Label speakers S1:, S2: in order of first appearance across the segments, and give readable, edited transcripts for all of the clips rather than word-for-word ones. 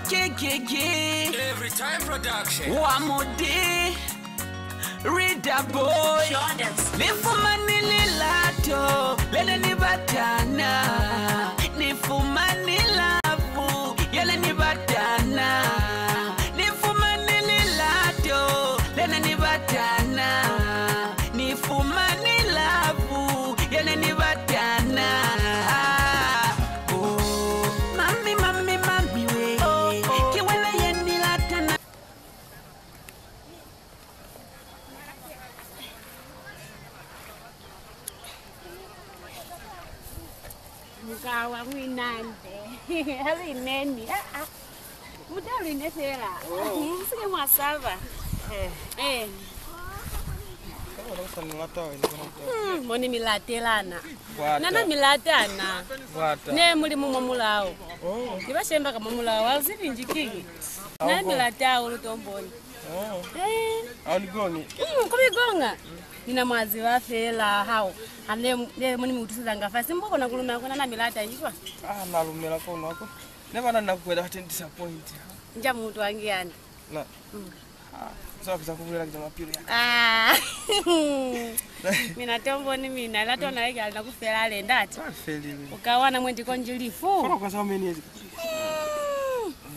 S1: Kiki.
S2: Every time production.
S1: Wamudi. Rida boy. Nifumani lilato. Lele ni batana. Nifumani lavu. Yele ni batana. Nifumani lilato. Lele ni batana. Nifumani lavu. Yele ni batana.
S3: Kawa mwinande. Hali neni. Mudali nesera. Sige mwasalva. Moni milatelana. Nana milatana. Ne muri mumulao. Kibashemba kama mulao aziri njikiki. Na milata ulutomboni.
S4: Aligoni.
S3: Kubigonga. Nina mwazi wa fela hao. Ane muni mutusiza ngafasi mboko na kulumela kona na milata njikwa.
S4: Nalumela kona wako. Never nakwenda hati disappoint.
S3: Nja muntu wangiani.
S4: Na. Sawa kuzakuvulela kijana pili.
S3: Mina tomboni mina lato na wega nakufela ale ndati.
S4: Feli.
S3: Ukawana mwendi konjilifu.
S4: Kono kwa sababu meniezi.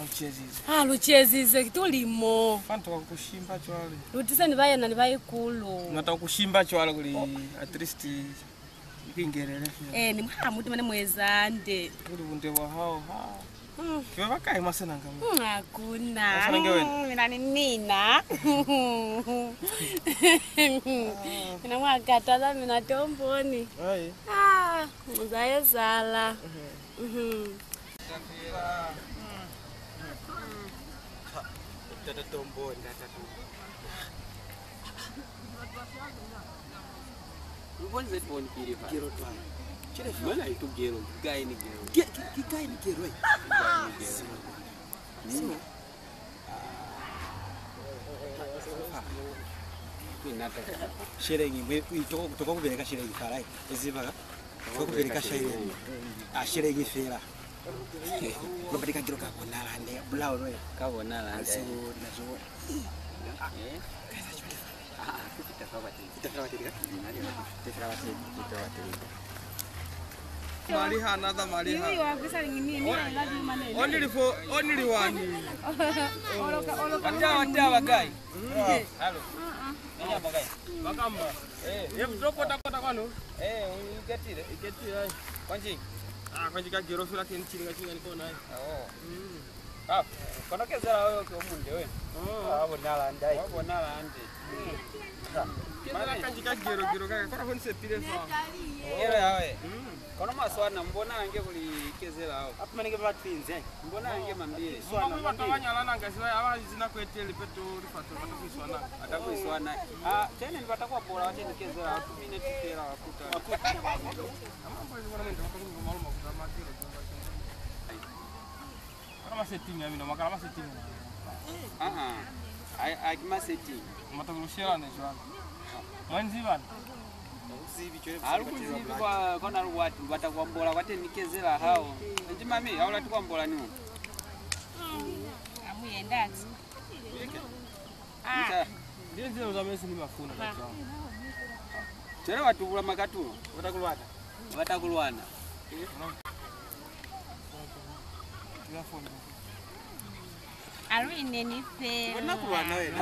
S4: Luchezize.
S3: Luchezize tulimo.
S4: Fanto kushimba chwale.
S3: Lutisani baye na baye kulu.
S4: Nata kushimba chwale kuli at least ikingerere.
S3: Ni mhamuti mane mwezande.
S4: Kuli bundewa hao. Kiwa wakai masena ngamu.
S3: Hakuna.
S4: Masena ngeweni.
S3: Mina ni nina. Mina mwakataza mina tomboni.
S4: Hai.
S3: Muzaye zala.
S4: Tata tomboni tata.
S5: What is it one period?
S4: Gero twa.
S5: Chile mana itu gero, guy ni gero.
S4: Guy ni gero.
S5: Sino? Inata.
S4: Sherengi kutoka kubeleka sherengi farai. Ezivaga. Kutoka kubeleka sherengi. Sherengi fera. Nobody gero kabonala ande bulao no.
S5: Kabonala ande.
S4: Sigo nazo. Maliha another Maliha. Only one.
S5: Watawa guy. Hello. Bagai.
S4: Bakamba. Mtokota kwano.
S5: Iketire. Kwanji.
S4: Kwanji gero fira kenchiringa chinga niko naye.
S5: Kono kezera wewe kwa munde wewe.
S4: Abonala ndai.
S5: Abonala ande.
S4: Mara kanji gero kaka kora honse pire fa.
S5: Gero yawe. Kono maswana mbona ange kuli kezera hao.
S4: Apa manenge batwinze.
S5: Mbona ange mambire.
S4: Swana batawanyala nanga siwa abazina kwetele peto rifato batakwiswana.
S5: Atakuiswana. Tena nibatakuwa bora wache nikezera 2 minutes tera wakuta.
S4: Amambo ngona ndo batakungoma maluma kuzama gero. Kama setting yami no makala setting.
S5: Akima setting.
S4: Matakushera ne jwana. Mwanziban.
S5: Alikuzibi kwa kona ruwati batakwambola wate nikezera hao. Ndi mami haula tukwambola ni.
S3: Amuyendati.
S4: Ndiye ndio zamesi ni mafuna tata.
S5: Tera watubula makatu.
S4: Watakulwana.
S5: Watakulwana.
S3: Ari neni fe.
S4: Wana kulwana wewe.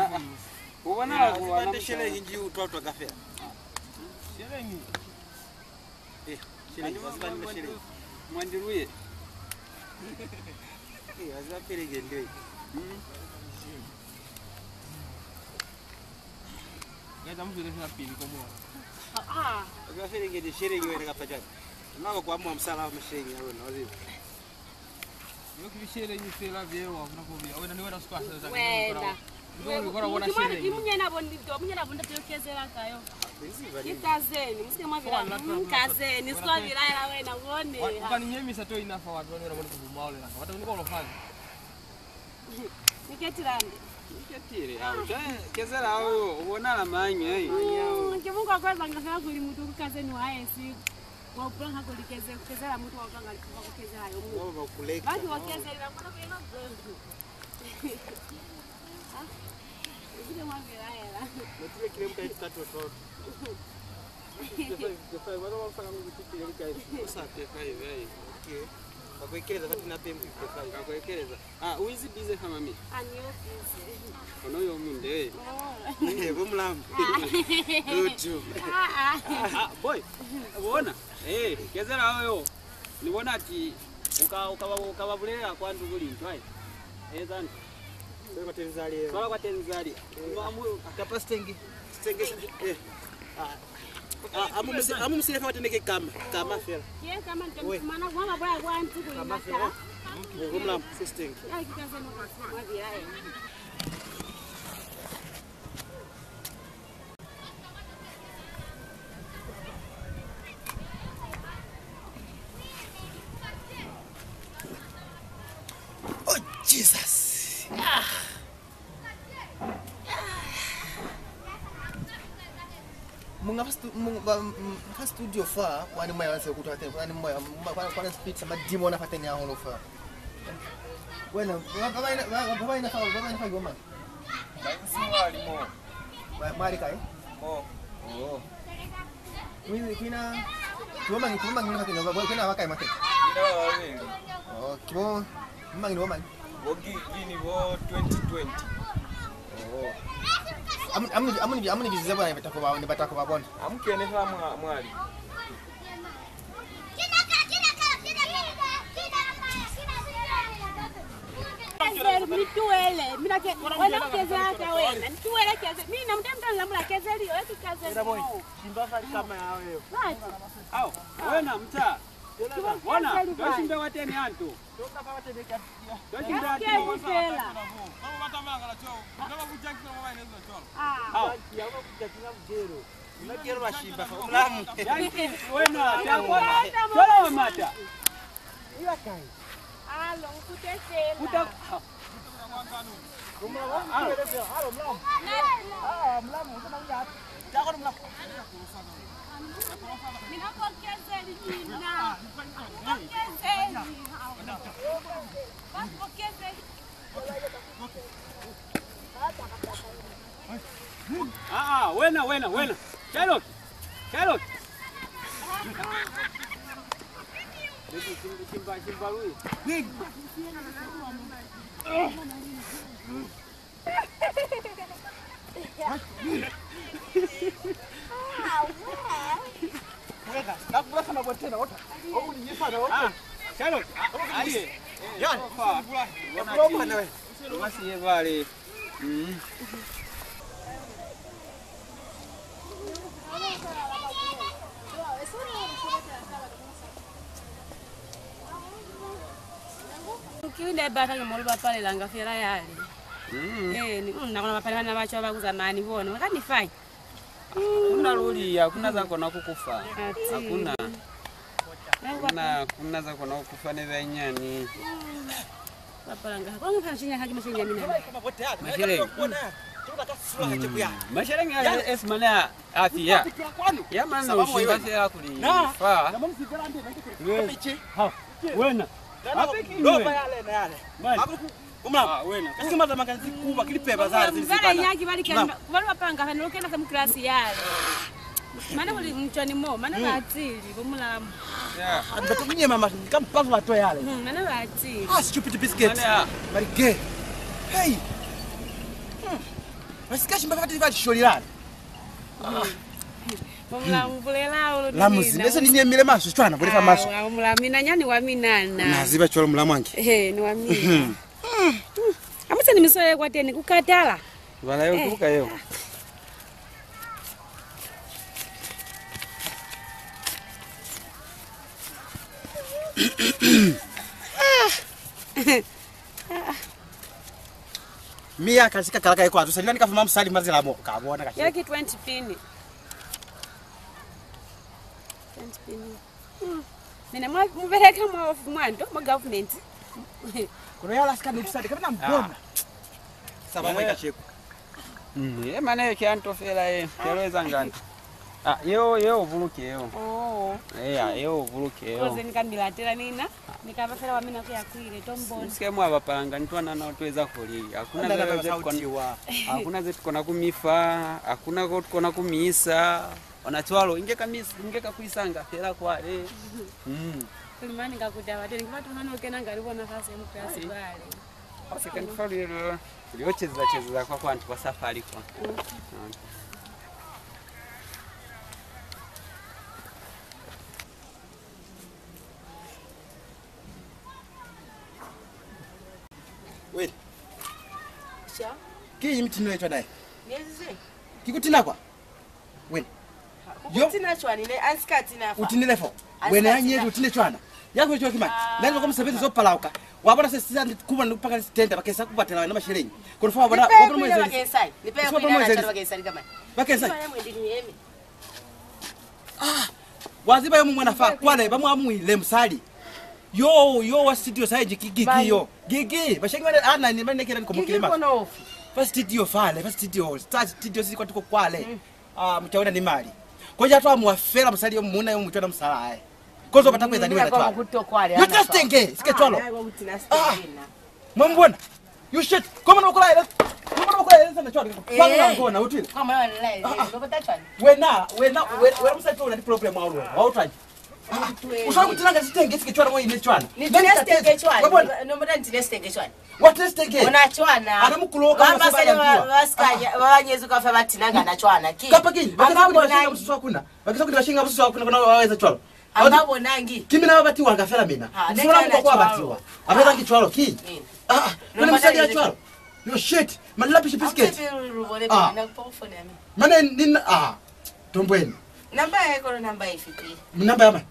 S5: Ubona kulwana
S4: shele hinji utwa gafea. Shele ngi. Shele wasibani na shele.
S5: Mwandiruye.
S4: Waziba pele gende. Ngeza mzuri sana pili kwa mwa. Waziba pele gende shele ngi wewe kapajana. Nako kwa mwa msala wa mshengi wewe na waziba. Yokibishele nyifela vyewa unakobia. Wewe nani wena squash za.
S3: Wena.
S4: Ndio ukora wana shele.
S3: Kimunyena bonito, munyena bonda tekezera kayo. Kitazeni, msike mwavira. Kazeni, sikuwa viraya wena uone.
S4: Ukaninyemisa to inafa watu wale wanabona kuvumaole na. Watu niko lofanya.
S3: Niketirande.
S5: Niketire hao. Kezera hao ubona la manyo
S3: Kimungu akwaza ngafika kuli mtu kazeni wae si. Wapanga kulikezela mtu wapanga kukezela yo.
S4: Wao wakuleka.
S3: Basi wakezela mbona kwa ino. Ile mwambie hela.
S4: Natule kile mtu aitatu toto. Defa wala wafanya muziki ile kai. Sasa hivi okay. Bakwekeza bati napembe defa.
S5: Bakwekeza. Uizi bize kama mimi.
S3: Aniyo busy.
S5: Ono yo munde.
S4: Ndio bomlamu. Lutu.
S5: Boy. Unaona? Kezera wewe. Niona ati ukababulera kwanza kuli ntwai. Zani.
S4: Sala kwa tenzali. Akapa stenge amu msilefa watendeke kama fela.
S3: Ye kama ndio mama bora kwa antu kulimaka.
S4: Ngomla stenge.
S3: Ya kikaze no kwa mwavia yeye.
S4: Oh Jesus. Munga studio fa kwani moya wanse kutoa tena kwani moya kwani speed sama dimo na pateni ya hono fa. Wena baba ina fa goma.
S5: Simwali mo.
S4: Mari kai?
S5: Mo.
S4: Oh. Kina Kiwoma ngina pateni baba kina wakai mate.
S5: Ina wawili.
S4: Oh, kibo mmangi woma.
S5: Bogi gini bo 2020.
S4: Oh. Amuni bizize bwana batako babona.
S5: Amkene fa mwali.
S3: Mituele, mina ke wala kezela ka wena. Mituele keze. Mimi na mtemta lamula kezeli yo ekaze.
S4: Ira boy, simba kama yawe.
S5: Au, wena mta. Wana, doshinde wateni antu.
S4: Toka pa wateni kia.
S5: Doshinde
S3: Ke
S5: atu.
S3: mfela.
S2: Kama matamanga la choo. Kama bujaki na mama inaweza choo.
S5: Au,
S4: Kiama kujakina mjero. Unakero bashimba fa mlamu.
S5: yanki wena takwa. Chola mata.
S4: Ila kai.
S3: Alo, ukutesela.
S5: Uta.
S4: Mlamu, unaona Chako mlamu.
S3: Mina pokezeli nina. Pokezeli. Basi pokezeli.
S5: Wena. Carrot. Simba lui.
S4: Weka, nakula sana kwa tena wota. Huko ni nyifana wota.
S5: Carrot. Ali.
S4: Yan.
S5: Wana
S4: na wewe.
S5: basi yevale.
S3: Ukiwinde bata ngomolwa pale langa fera yale. Nakona mapale na bacho bakuzamani bona. Wakanifai.
S5: Kuna ruli, hakuna za kona kukufa. Hakuna. Kuna za kona kukufa ne benyani.
S3: Papalanga. Kwa nini fanya haji mashenya mimi na?
S5: Mashere ya esmana afia. Ya manno ushinga ya kuli. Fa. Wena.
S4: Ndoba yale na yale. Kumla.
S5: Wena.
S4: Kasi maza makanzi kuba kilipepa zari zilizipana.
S3: Bale nyaki bali kan bali mapanga kana lokena kama klasi yale. Mana kuli mchoni mo, mana batili bomulamu.
S5: Yeah.
S4: Batukunye mama kampavu watoe yale.
S3: Mana batili.
S4: Stupid biscuit. Marige. Hey. Masikashi mbafati vati sholilana.
S3: Bomulamu bulela ulo.
S4: Lamuzi nese ninye mile maso chwana bulefa maso.
S3: Bomulamu minanyani wa minana.
S4: Naziba chola mulamu wange.
S3: Ni wa mina. Amuse ni misoye kwa teni kukatala.
S5: Bala yo kuka yo.
S4: Mia kasika kalaka yako atu salina nikafuma msali mazila mo kabona kashi.
S3: Yaki 20 pini. 20 pini. Mina mubeleka mwa mwando mwa government.
S4: Kuna yala skani bisadi kana mbona. Saba mwa kasheko.
S5: Mane kyanto fela keleza ngani. Yo vuluke yo.
S3: Oh.
S5: Yo vuluke yo.
S3: Koze nikandilatira nina. Nikapafela wamina kuyakwire tombona.
S5: Sikemu abapanga ntwana na tuweza kuli. Hakuna zetu kona kumifa, hakuna kona kumisa. Onachwalo ingeka kuisanga pera kwale.
S3: Kulimani ngakudaba tena ngibatu hano kena ngalibona fase mukasi bale.
S5: Second floor liocheza kwa kwantu kwa safari kwa.
S4: Wait.
S3: Sha?
S4: Ki mtino yetu dai.
S3: Nizize.
S4: Kikutina kwa. Wait.
S3: Kutina chwani ne anskati na fa.
S4: Utinile fo. Wena yanyetu utine chwana. Yako hicho kimani. Lazima kama sabiti zo palauka. Wabona sasa kuba mpaka stenda bakesa kubatela na mashiringi. Kwa mfano wabona mwezi.
S3: Nipe kwa ina na charo bakesa kama.
S4: Bakesa. Waziba yo mwana fa kwale bamwamwile msali. Yo wa studio saje Gigi yo. Gigi bashangi ana ni manekera niko mukilima. First studio fale, first studio sisi kwa tuko kwale. Mtaona ni mali. Kwa hiyo hata amwafela msali yo muna yo mtona msala aye. Kozo batakweza niwe na twala. You just tenge, sike twalo. Mwambona. You shit. Koma na ukula ile. Koma na ukula ile sana twala. Kama ngona utile.
S3: Kama ile. Ngopata twala.
S4: Wena msali una problem au lo. Au twaje. Ushamu tilanga sitenge sike twala mwe ile twala.
S3: Ni tenge twala. No mbona tenge twala.
S4: What is tenge?
S3: Una twala.
S4: Anamukuloka
S3: mama sale waskanya wabanyezu kafa batinanga na twala ki.
S4: Kapa kini. Bakashinga bususu akuna. Bakashinga bashinga bususu akuna kuna waweza twala.
S3: Amabonangi
S4: kimi na babati wangafela mina mfuna mko kwa batiwa abeza ngitwalo ki kuna msali ya twalo yo shit malapi biscuit mana nina tombweni
S3: namba yako namba ifipi
S4: namba yama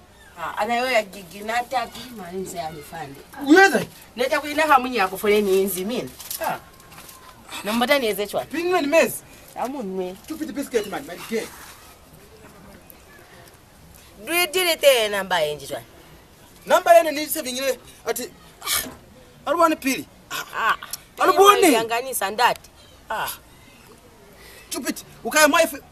S3: anayo ya Gigi nataki malinze alifande
S4: uyeza
S3: neta kuina hamunyi yako foleni inzi mimi namba tani ezechwa
S4: pingwe ni mezi
S3: amunwe
S4: tupiti biscuit man my girl
S3: Dilete namba yenji twa.
S4: Namba yene ni savingile ati alubone pili. Alubone
S3: yanganisa ndati.
S4: Chupiti ukaya mwife.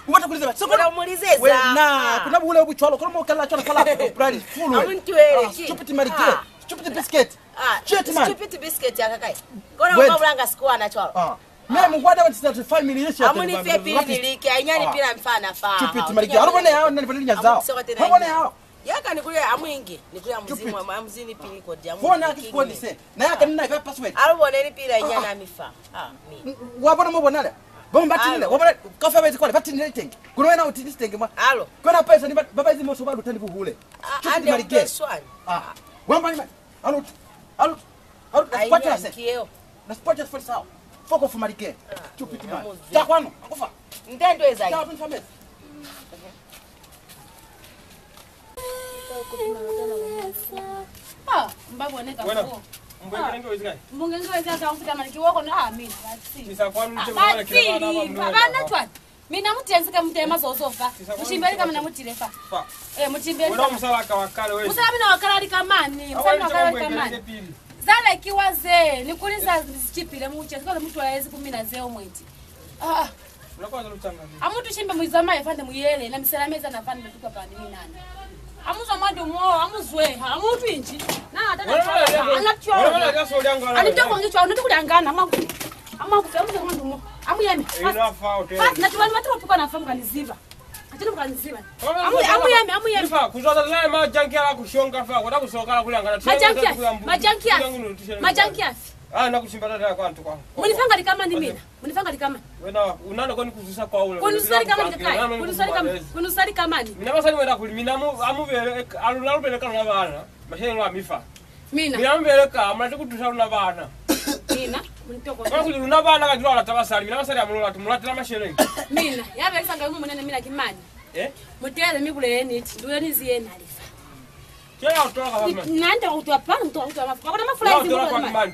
S4: Ubata kuliza.
S3: So kuna mulizeza.
S4: Wena kuna bule ubichwalo kuna mukala chona kala brand full.
S3: Amuntwele ki.
S4: Chupiti marike. Chupiti biscuit. Cheti man.
S3: Chupiti biscuit yakakai. Kona mabulanga sikuwa na chwalo.
S4: Mimi ngwada wanti za family yetu.
S3: Amuni fe pili nilike anyani pila mfana fa.
S4: Chupiti marike. Alubone hao nani pili zao. Alubone hao.
S3: Yaka nikulia amwingi nikulia mzimu amzini pili kodi amu.
S4: Bona kikoni se. Na yaka nina ipa password.
S3: Alubone ni pila inyana mifa. Mi.
S4: Wabona mbonale. Bomba batile. Wabona kafa bezi kwa batile tenge. Kuna wena utili tenge mwa.
S3: Alo.
S4: Kuna pesa ni baba hizi moso bado tani buhule.
S3: Ande marike.
S4: Wamba ni. Alo. Pata se. Na sport for sao. Foko for marike. Chupiti man. Takwano. Akufa.
S3: Ndendo ezai.
S4: Tawa tunfamesi.
S3: Mbaboneka
S2: Bueno, mbwengi wezika.
S3: Mungengi wezika kumfuta maliki wako na mimi basi.
S2: Sisa kwani mtu mwana kile bana
S3: bana twani. Mina mutenzika mutema zozofa. Mushimbeli kama na mutilefa. Mutimbeli.
S2: Wewe msala kawakale wewe.
S3: Musala mina wakala likamani. Musala wakala likamani. Zala ikiwaze nikuliza zichipile muche. Sikuwa mtu hawezi kumina zeo mweti.
S2: Unakuwa unachanga.
S3: Amutu shimbe mwizama yafande muyele na misalameza na fande tuka pani nani. Amuzo madu mo amuzwe amutu inji na ataka anachwa anitoko ngichwa unatukudangana amakufe amuzo madu mo amuyeme basi natuwani matro tuko na famu kaniziba atino kaniziba amuyeme
S2: fa kuzoza zile majanki ala kushonga fa kwenda kusoka kulangana
S3: majanki
S2: nakushimba dada kwa ntu kwa
S3: munifanga likama ni mina munifanga likama
S2: wena unana kwani kuzusa kwa ule
S3: kunusali kama ni kunusali kama ni
S2: mina basani wenda kulimina amubere alunalubeleka na bana mashenga mifa mina mbeleka amati kutusha na bana
S3: mina munitoko
S2: kwa kuluna bana kadira wala tabasali mina basali amulula tumulatira mashenga
S3: mina yabe sanga yumu munene mina kimani mutere mibule niti nduye niziyena alifa
S2: kya utoka kama
S3: nanda utapa utapa kwa mafula hizi
S2: kwa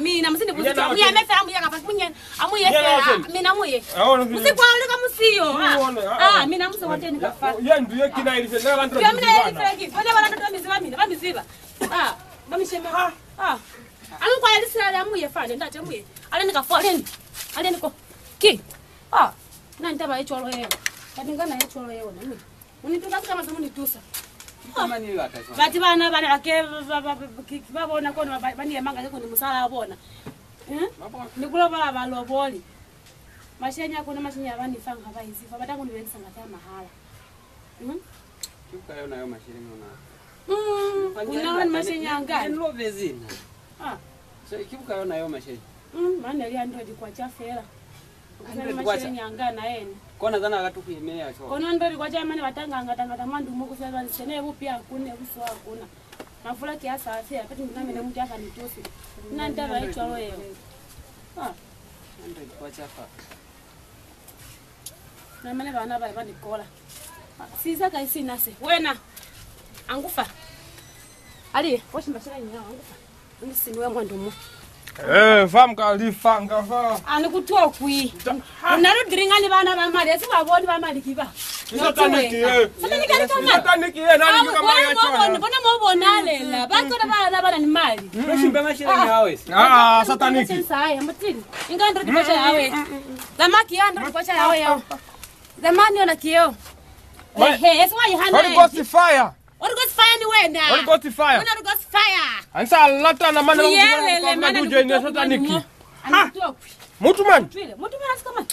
S3: mina msindi kuzita muye mefa muye ngapa munye amuye mina muye musikwale kama musiyo mina muso wote nikafa
S2: yandu yekina ile na bantu
S3: mina ile wale wala ndo miziba mina bamiziba bamishema anu kwa ile sala amuye fale ndate amuye ale nikafa ale niko ki na ndaba icho lo Katingana yetu wewe na mimi. Unituka kama zamu nitusa.
S5: Kama ni lata.
S3: Bati bana bake babona kona bani yamanga ko ni musala abona. Nikulo bala baloboli. Mashenya kuna mashenya abani fanga bayizi. Babatangu niwekisa ngata mahala.
S5: Kiuka yona yo mashiringi una.
S3: Unaona mashenya ngani?
S5: Nlo vezina. So kiuka yona yo mashenya.
S3: Maana ile ando kwa chafela. Kuna mashenya ngana yene.
S5: Kona zana akatukuimea cho.
S3: Kona ndo kwa jamani watanga mandu muko sasa sene bupi akune buso hakuna. Mafula kiasi afya pati ndame na mtu hapa nitosi. Na ndaba hicho leo.
S5: Ando kwa chafa.
S3: Na mane bana ba nikola. Siza kaisi nase. Wena. Angufa. Ali, washi mbashira nyao angufa. Ndisiniwe mwandumu.
S2: Fam kalifanga fa.
S3: Ani kutoa kui. Unarudiringani bana ba mali, esi baboni ba mali kiba.
S2: Sataniki.
S3: Sataniki
S2: Nani kama ya chona.
S3: Mbona mbona lela. Bakora bana ni mali.
S5: Shimba mashiringi yawe.
S2: Sataniki.
S3: Saya mtini. Ingandro kipacha yawe. Zamaki yandro kipacha yawe yao. Zamani ona kio. Esi wa yihana.
S2: Holy Ghost fire.
S3: Holy Ghost fire ni wenda.
S2: Holy Ghost fire.
S3: Holy Ghost fire.
S2: Ansa lata na mana mtu ni sataniki. Mutu man.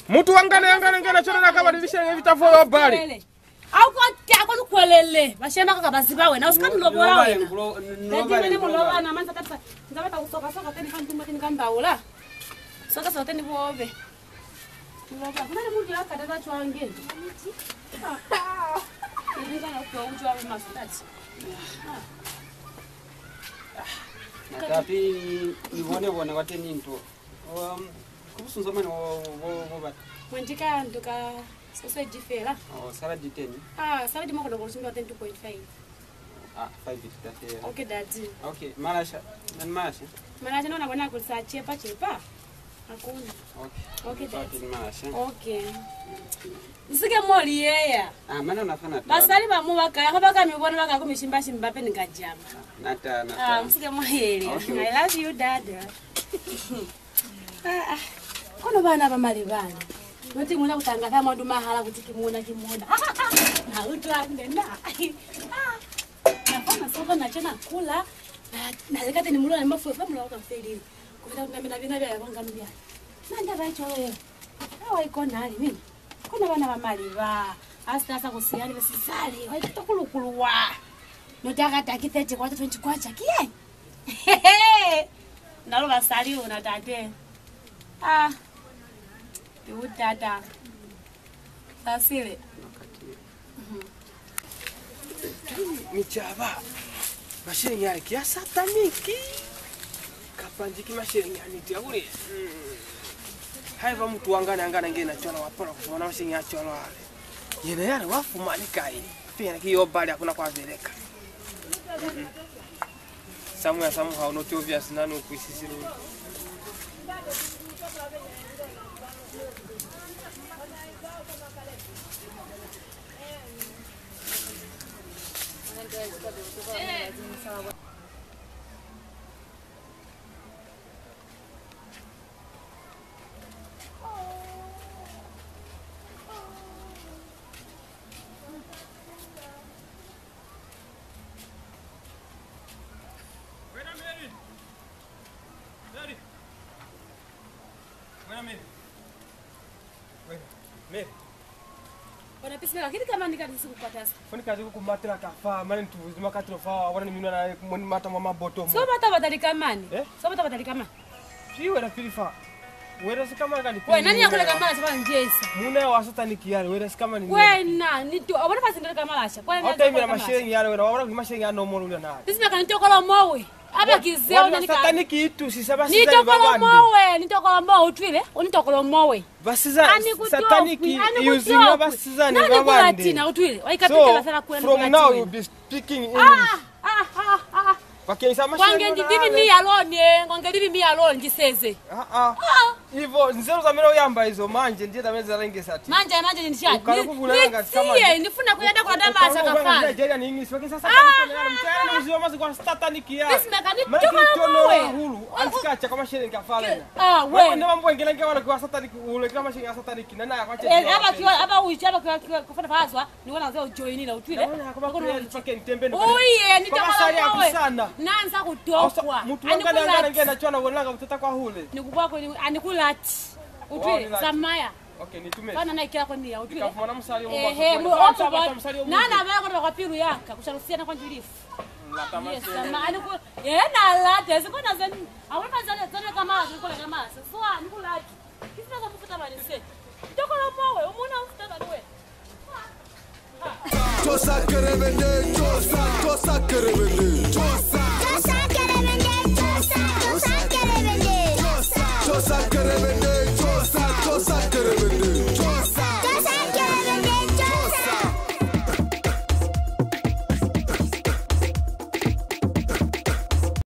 S2: Mutu angana chona kama dilisha vitafo habari.
S3: Au kwa tako kwelele. Bashema kaka baziba we na usikani lobora we. Ndani muloba na manza kata. Nzabata kusoka tena kantumba tena kambaula. Soka tena bobe. Muloba kuna mtu yakada chwange. Ndingana kwa unjwa masitati.
S5: Tapi nibone wateni into. Kubusunza mani wo bat.
S3: Mwentika nduka sausage fela.
S5: Salad diteni.
S3: Salad moko ndo kusimba 2.5.
S5: 5 bit.
S3: Okay daddy.
S5: Okay, malasha. Nan malasha.
S3: Malasha naona bwana kusa chepa. Hakuna. Okay daddy. Okay. Nisike moli yeye.
S5: Maana unafanya tu.
S3: Basali ba mu bakaya kabaka mibona baka kumishimba shimba pe ngajama.
S5: Nata.
S3: Msike moli. I love you dada. Kono bana ba mali bana. Noti muna kutangaza mwandu mahala kutikimuona. Na utu andenda. Nafanya soka na chana kula. Na lekate ni mulo na mafufa mulo wakamfeli. Kwa sababu na bina bya bangamubya. Nanda bacho wewe. Hawa iko nali mimi. Kuna bana ba mali ba. Asasa kusiani besisali. Waitokulukuluwa. Notaka takitete kwa 20 kwacha kie. Nalo basali una tate. Utata. Asile.
S2: Michaba. Mashiringi yale kia sataniki. Kapanjiki mashiringi aniti akuri. Haiva mtu angana ngena chona wapora kuona mashiringi ya chona wale. Yene yale wafumani kai. Pia kiyo bali hakuna kwa veleka. Samu haunoti obvious nanu kuisisiru.
S3: Wana pisi lakini kama nikati sikukataza.
S2: Foni kazi kukumatira kafa mani tuvizima katiro fa wana ni minuna na mwani mata mama bottom.
S3: So mata badalika mani. So mata badalika mani.
S2: Siwe na filifa. Wera sikama kali.
S3: Wewe nani yakule kama sababu njesi?
S2: Muna wa sataniki yale wera sikama ni.
S3: Wewe na nito wana pasi ndeka malasha. Kwa nini?
S2: Hata mimi na mashengi yale wera wana mashengi ya no mo ule na.
S3: Pisi meka nitokola mowe. Aba kizeo
S2: nani ka. Sataniki itu si sabasi
S3: za babandi. Nitokola mowe utwile. Unitokola mowe.
S2: Basiza sataniki using basiza ni babandi. So from now you be speaking English. Wakiisa mashengi.
S3: Wange ndivimi alone, wange ndivimi alone jiseze.
S2: Hivyo nzero za mero yamba hizo manje ndiye tameza rangi sati.
S3: Manje ni nishati.
S2: Ukakuvulanga kama.
S3: Sie nifuna kuenda kwa dama asakafanya.
S2: Nigeria ni English. Lakini sasa kama kuna mtani uzio mazi kwa statanic ya.
S3: Bisi mekani
S2: tono
S3: wewe.
S2: Hulu. Ansikacha kama shehe nikafala.
S3: Wewe
S2: ndio mambo ngine wana kwa satanic ule kama shehe ya satanic na naye kwacha.
S3: Hapa uichaba kwa kufanya fazwa ni wana zao join na utwile.
S2: Kama kuna nipake nitembe
S3: Oye nitakala
S2: wewe.
S3: Nanza kutokwa.
S2: Mtu ngana ngena chwana unaanga mtata kwa hule.
S3: Nikubwa kwa anikulati. Utwile Samaya.
S2: Okay, nitumie.
S3: Bana naikira kwa nia utwile.
S2: Kafumana msali
S3: wa nana baya kwa piru yaka kusharusiana kwa njilifu. Yes, sama aniku na late sikona zeni awona zana kama zilikuwa kama sasa nikulati. Kisina za kufuta bali se. Ndokolo mowe umuna ufuta bali we.
S6: Tosa kerebende, tosa kerebende, tosa kerebende, tosa kerebende, tosa kerebende.